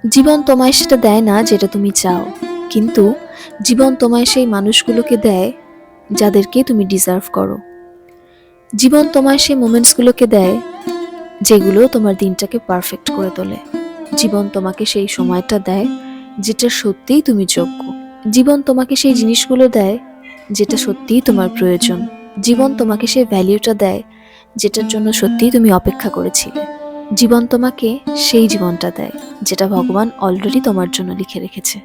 জীবন তোমায় সেটা দেয় না যেটা তুমি চাও, কিন্তু জীবন তোমায় সেই মানুষগুলোকে দেয় যাদেরকে তুমি ডিজার্ভ করো। জীবন তোমায় সেই মোমেন্টসগুলোকে দেয় যেগুলো তোমার দিনটাকে পারফেক্ট করে তোলে। জীবন তোমাকে সেই সময়টা দেয় যেটা সত্যিই তুমি যোগ্য। জীবন তোমাকে সেই জিনিসগুলো দেয় যেটা সত্যিই তোমার প্রয়োজন। জীবন তোমাকে সেই ভ্যালিউটা দেয় যেটার জন্য সত্যিই তুমি অপেক্ষা করেছিলে। জীবন তোমাকে সেই জীবনটা দেয় যেটা ভগবান অলরেডি তোমার জন্য লিখে রেখেছে।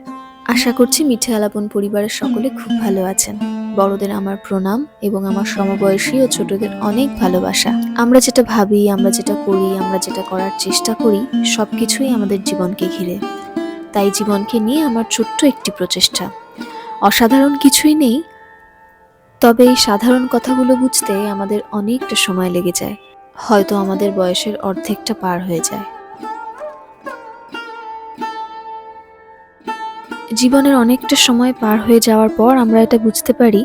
আশা করছি মিঠে আলাপন পরিবারের সকলে খুব ভালো আছেন। বড়দের আমার প্রণাম এবং আমার সমবয়সী ও ছোটদের অনেক ভালোবাসা। আমরা যেটা ভাবি, আমরা যেটা করি, আমরা যেটা করার চেষ্টা করি, সবকিছুই আমাদের জীবনকে ঘিরে। তাই জীবনকে নিয়ে আমার ছোট্ট একটি প্রচেষ্টা। অসাধারণ কিছুই নেই, তবে এই সাধারণ কথাগুলো বুঝতে আমাদের অনেকটা সময় লেগে যায়। হয়তো আমাদের বয়সের অর্ধেকটা পার হয়ে যায়। জীবনের অনেকটা সময় পার হয়ে যাওয়ার পর আমরা এটা বুঝতে পারি,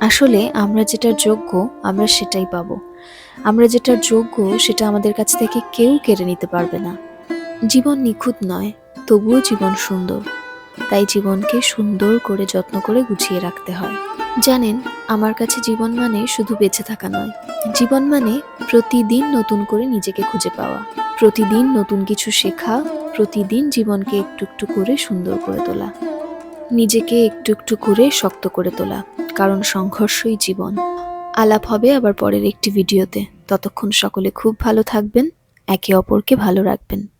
আসলে আমরা যেটার যোগ্য আমরা সেটাই পাবো। আমরা যেটার যোগ্য সেটা আমাদের কাছ থেকে কেউ কেড়ে নিতে পারবে না। জীবন নিখুঁত নয়, তবুও জীবন সুন্দর। তাই জীবনকে সুন্দর করে যত্ন করে গুছিয়ে রাখতে হয়। জানেন, আমার কাছে জীবন মানে শুধু বেঁচে থাকা নয়। জীবন মানে প্রতিদিন নতুন করে নিজেকে খুঁজে পাওয়া, প্রতিদিন নতুন কিছু শেখা, প্রতিদিন জীবনকে একটু একটু করে সুন্দর করে তোলা, নিজেকে একটু একটু করে শক্ত করে তোলা। কারণ সংঘর্ষই জীবন। আলাপ হবে আবার পরের একটি ভিডিওতে। ততক্ষণ সকলে খুব ভালো থাকবেন, একে অপরকে ভালো রাখবেন।